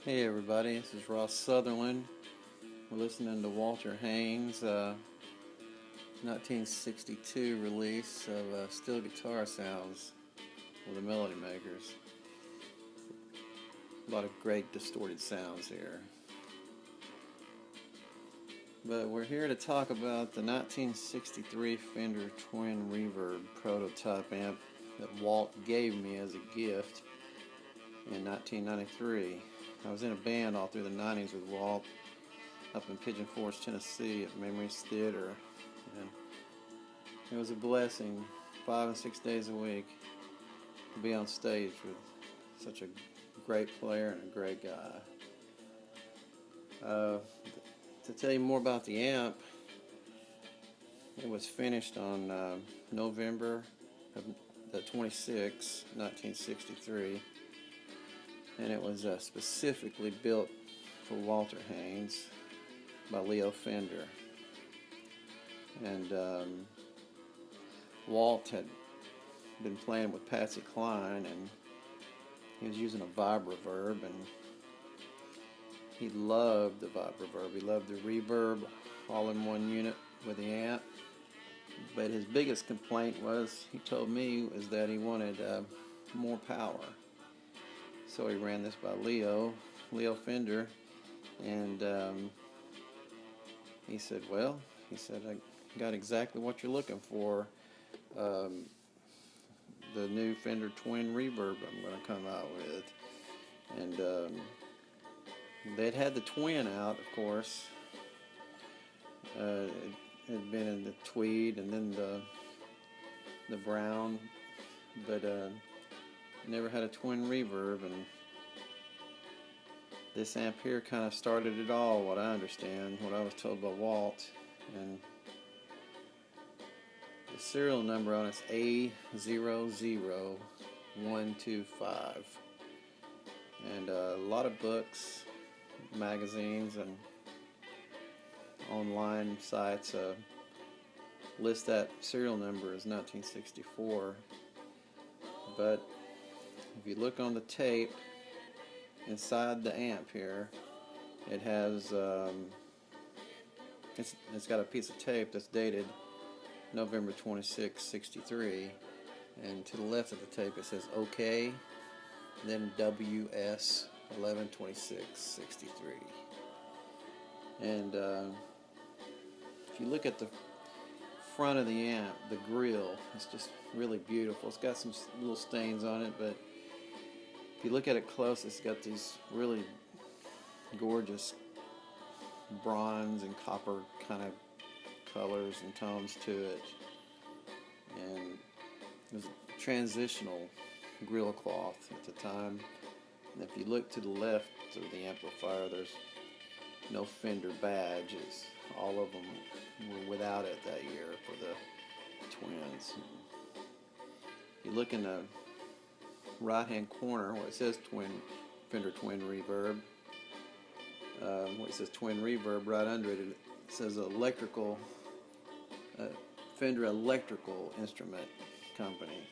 Hey everybody, this is Southerland. We're listening to Walter Haynes' 1962 release of Steel Guitar Sounds with the Melody Makers. A lot of great distorted sounds here. But we're here to talk about the 1963 Fender Twin Reverb prototype amp that Walt gave me as a gift in 1993. I was in a band all through the 90s with Walt up in Pigeon Forge, Tennessee at Memories Theater, and it was a blessing 5 and 6 days a week to be on stage with such a great player and a great guy. To tell you more about the amp, it was finished on November of the 26th, 1963. And it was specifically built for Walter Haynes by Leo Fender. And Walt had been playing with Patsy Cline, and he was using a Reverb, and he loved the Reverb. He loved the reverb all-in-one unit with the amp. But his biggest complaint was, he told me, was that he wanted more power. So he ran this by Leo Fender, and he said, I got exactly what you're looking for. The new Fender Twin Reverb I'm going to come out with. And they'd had the Twin out, of course. It had been in the tweed and then the brown, but never had a Twin Reverb, and this amp here kind of started it all, what I understand, what I was told by Walt. And the serial number on it's A00125, and a lot of books, magazines, and online sites list that serial number as 1964, but if you look on the tape inside the amp here, it has it's got a piece of tape that's dated November 26, 63, and to the left of the tape it says OK, then WS 11/26, 63. And if you look at the front of the amp, the grill, it's just really beautiful. It's got some little stains on it, but if you look at it close, it's got these really gorgeous bronze and copper kind of colors and tones to it. And it was a transitional grill cloth at the time. And if you look to the left of the amplifier, there's no Fender badges. All of them were without it that year for the Twins. If you look in the right hand corner where it says Fender Twin Reverb, where it says Twin Reverb, right under it, it says electrical, Fender Electrical Instrument Company.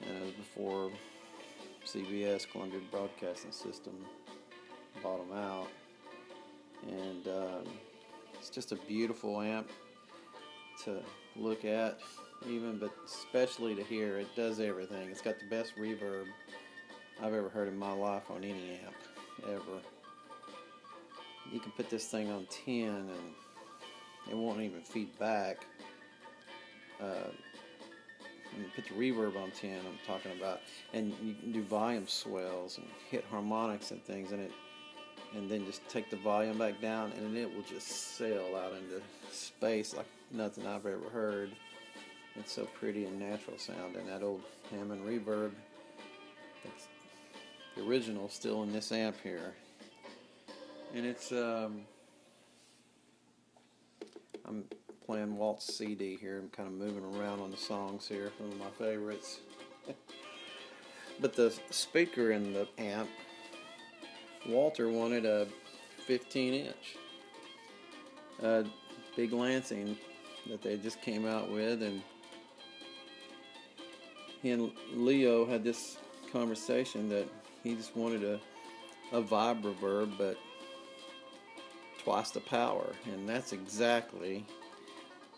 And it was before CBS, Columbia Broadcasting System, bought them out. And it's just a beautiful amp to look at, even, but especially to hear. It does everything. It's got the best reverb I've ever heard in my life on any amp ever. You can put this thing on 10 and it won't even feed back. When you put the reverb on 10, I'm talking about, and you can do volume swells and hit harmonics and things in it, and then just take the volume back down, and it will just sail out into space like nothing I've ever heard. It's so pretty and natural sounding. That old Hammond reverb, it's the original, still in this amp here. And it's I'm playing Walt's CD here. I'm kind of moving around on the songs here, some of my favorites. But the speaker in the amp, Walter wanted a 15-inch big Lansing that they just came out with, and he and Leo had this conversation that he just wanted a a vibe reverb, but twice the power, and that's exactly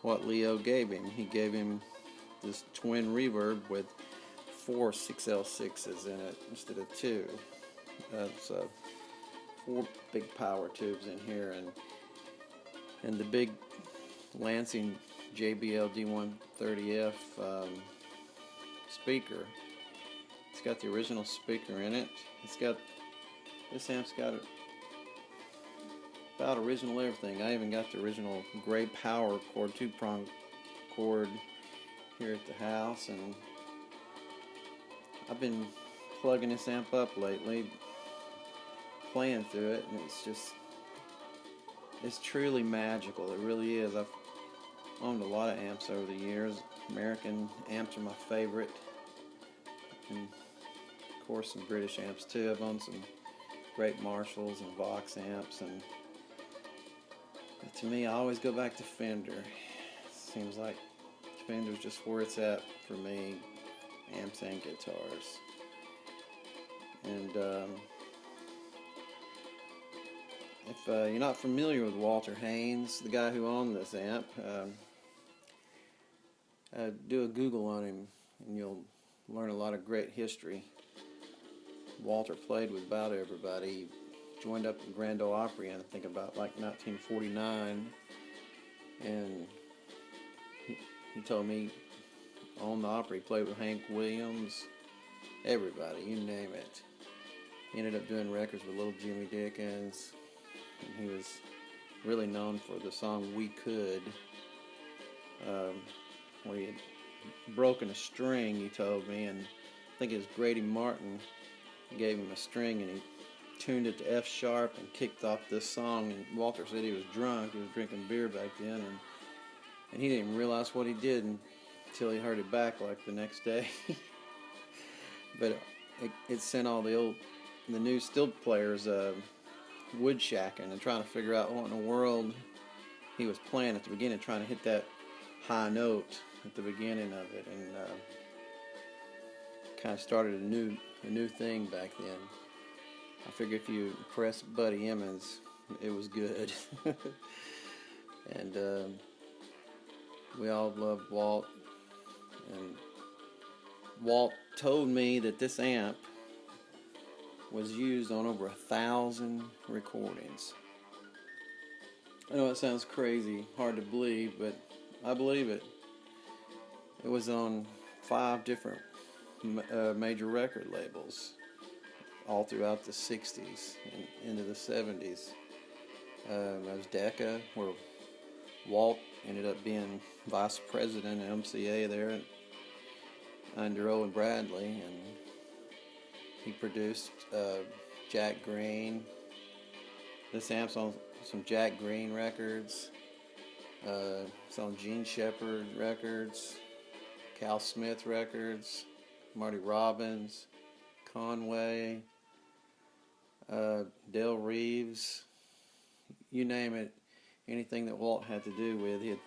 what Leo gave him. He gave him this twin reverb with 4 6L6s in it instead of 2. That's 4 big power tubes in here, and the big Lansing JBL D130F speaker. It's got the original speaker in it. This amp's got about original everything. I even got the original gray power cord, 2-prong cord here at the house, and I've been plugging this amp up lately, playing through it, and it's truly magical. It really is. I've owned a lot of amps over the years. American amps are my favorite, and of course some British amps too. I've owned some great Marshalls and Vox amps, and to me, I always go back to Fender. Seems like Fender's just where it's at for me, amps and guitars. And if you're not familiar with Walter Haynes, the guy who owned this amp, do a Google on him and you'll learn a lot of great history. Walter played with about everybody. He joined up in Grand Ole Opry, I think about like 1949, and he told me on the Opry he played with Hank Williams, everybody, you name it. He ended up doing records with Little Jimmy Dickens, and he was really known for the song We Could, where he had broken a string, he told me, and I think it was Grady Martin gave him a string and he tuned it to F sharp and kicked off this song, and Walter said he was drunk, he was drinking beer back then, and he didn't realize what he did until he heard it back like the next day. But it sent all the new steel players wood shacking and trying to figure out what in the world he was playing at the beginning, trying to hit that high note at the beginning of it, and kind of started a new thing back then. I figured if you impressed Buddy Emmons, it was good. And we all loved Walt, and Walt told me that this amp was used on over 1,000 recordings. I know it sounds crazy, hard to believe, but I believe it. It was on 5 different major record labels all throughout the 60s and into the 70s. There was Decca, where Walt ended up being vice president of MCA there under Owen Bradley, and he produced Jack Green. This amp's on some Jack Green records. It's on Gene Shepard records, Cal Smith records, Marty Robbins, Conway, Del Reeves, you name it, anything that Walt had to do with, he'd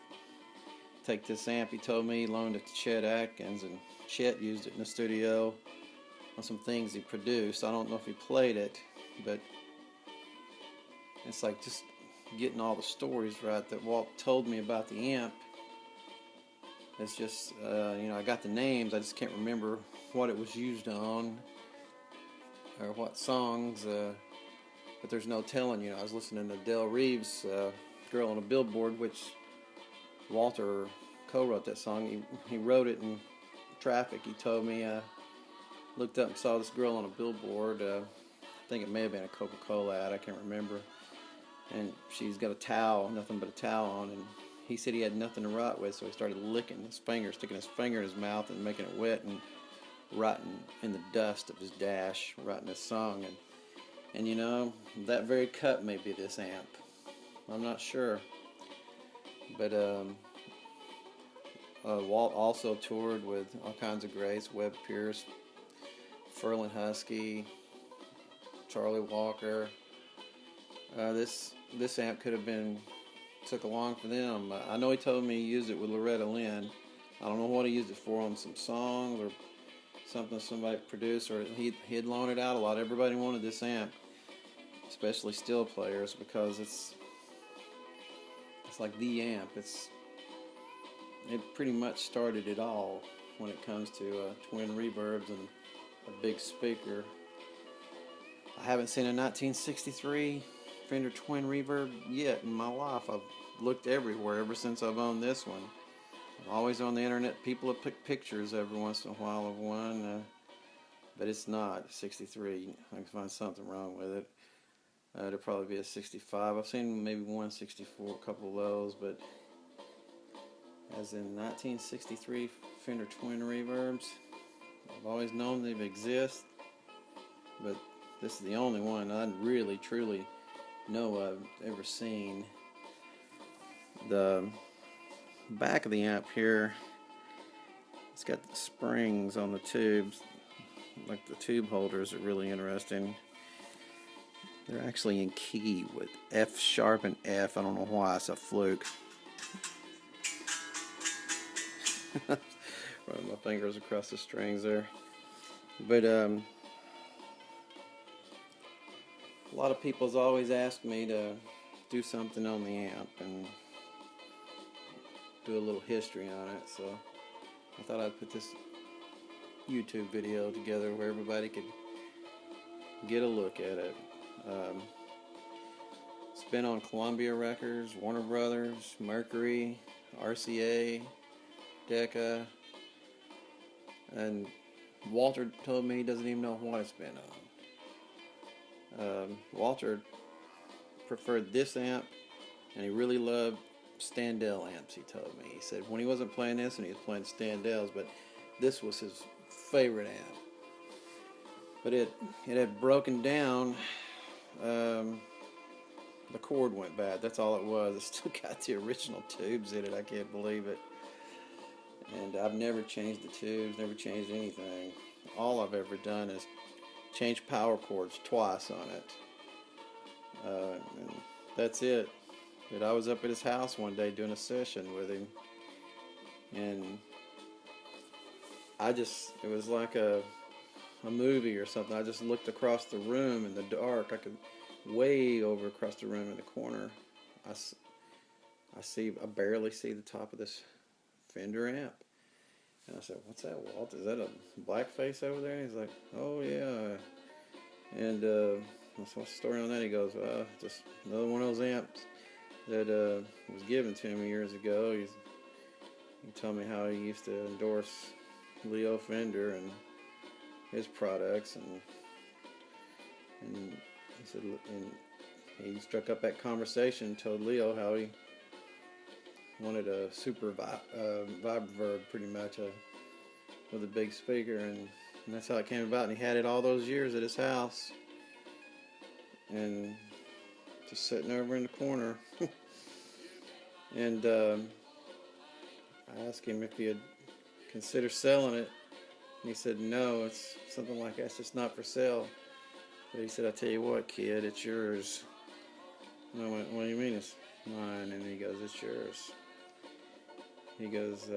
take this amp. He told me he loaned it to Chet Atkins, and Chet used it in the studio on some things he produced. I don't know if he played it, but it's like just getting all the stories right that Walt told me about the amp. It's just, I got the names, I just can't remember what it was used on or what songs, but there's no telling. I was listening to Del Reeves' Girl on a Billboard, which Walter co-wrote that song. He wrote it in traffic. He told me, looked up and saw this girl on a billboard, I think it may have been a Coca-Cola ad, I can't remember, and she's got a towel, nothing but a towel on, and he said he had nothing to write with, so he started licking his finger, sticking his finger in his mouth and making it wet and writing in the dust of his dash, writing this song, and that very cut may be this amp. I'm not sure, but Walt also toured with all kinds of greats: Webb Pierce, Ferlin Husky, Charlie Walker. This amp could have took along for them. I know he told me he used it with Loretta Lynn. I don't know what he used it for, on some songs or something somebody produced, or he'd loan it out a lot. Everybody wanted this amp. especially steel players, because it's like the amp. It pretty much started it all when it comes to twin reverbs and a big speaker. I haven't seen a 1963 Fender twin reverb yet in my life. I've looked everywhere ever since I've owned this one. I'm always on the internet. People have picked pictures every once in a while of one, but it's not 63. I can find something wrong with it. It'll probably be a 65. I've seen maybe 164, a couple of those, but as in 1963 Fender twin reverbs, I've always known they exist, but this is the only one I really truly know I've ever seen. The back of the amp here, it's got the springs on the tubes, like the tube holders are really interesting. They're actually in key with F sharp and F. I don't know why, it's a fluke. Running my fingers across the strings there. But a lot of people's always asked me to do something on the amp and do a little history on it, so I thought I'd put this YouTube video together where everybody could get a look at it. It's been on Columbia Records, Warner Brothers, Mercury, RCA, Decca, and Walter told me he doesn't even know what it's been on. Walter preferred this amp, and he really loved Standell amps, he told me. He said when he wasn't playing this and he was playing Standells, but this was his favorite amp. But it had broken down. The cord went bad. That's all it was. It still got the original tubes in it. I can't believe it. And I've never changed the tubes, never changed anything. All I've ever done is change power cords twice on it. And that's it. But I was up at his house one day doing a session with him, and it was like a movie or something. I just looked across the room in the dark. I could way over across the room in the corner. I barely see the top of this Fender amp. And I said, "What's that, Walt? Is that a blackface over there?" And he's like, "Oh yeah." And what's the story on that? He goes, "Well, just another one of those amps that was given to me years ago." He told me how he used to endorse Leo Fender and his products, and he said, and he struck up that conversation and told Leo how he wanted a super Reverb, pretty much, with a big speaker, and that's how it came about. And he had it all those years at his house, and just sitting over in the corner. And I asked him if he had considered selling it, and he said no, it's something like that, it's just not for sale. But he said, "I tell you what, kid, it's yours." And I went, "What do you mean it's mine?" And he goes, "It's yours." He goes,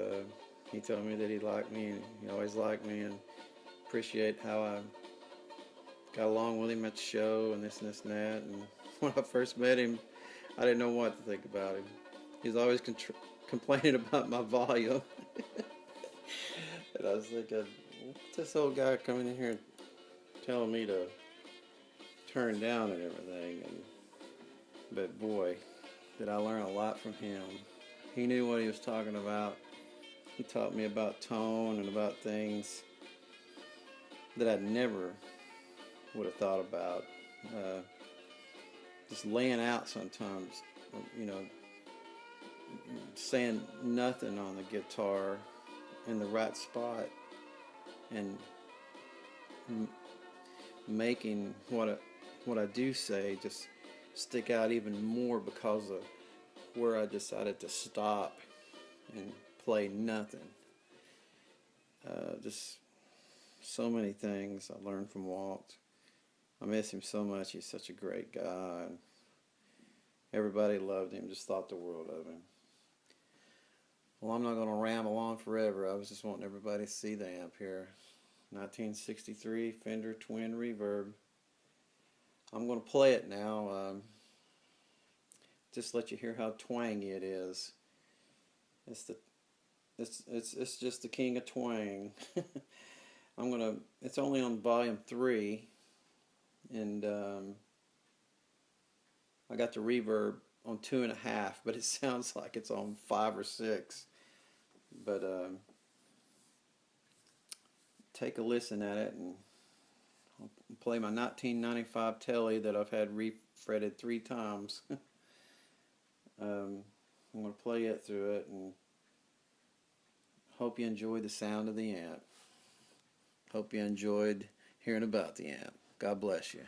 he told me that he liked me, and he always liked me, and appreciate how I got along with him at the show, and this and this and that. And when I first met him, I didn't know what to think about him. He was always complaining about my volume. And I was thinking, what's this old guy coming in here and telling me to turn down and everything? But boy, did I learn a lot from him. He knew what he was talking about. He taught me about tone and about things that I never would have thought about. Just laying out sometimes, saying nothing on the guitar in the right spot, and making what I do say just stick out even more because of where I decided to stop and play nothing. Just so many things I learned from Walt. I miss him so much. He's such a great guy. Everybody loved him, just thought the world of him. Well, I'm not going to ramble on forever. I was just wanting everybody to see the amp here. 1963 Fender Twin Reverb. I'm going to play it now. Just let you hear how twangy it is. It's just the king of twang. It's only on volume 3, and I got the reverb on 2.5, but it sounds like it's on 5 or 6. But take a listen at it, and I'll play my 1995 Telly that I've had refretted 3 times. I'm going to play it through it, and hope you enjoy the sound of the amp. Hope you enjoyed hearing about the amp. God bless you.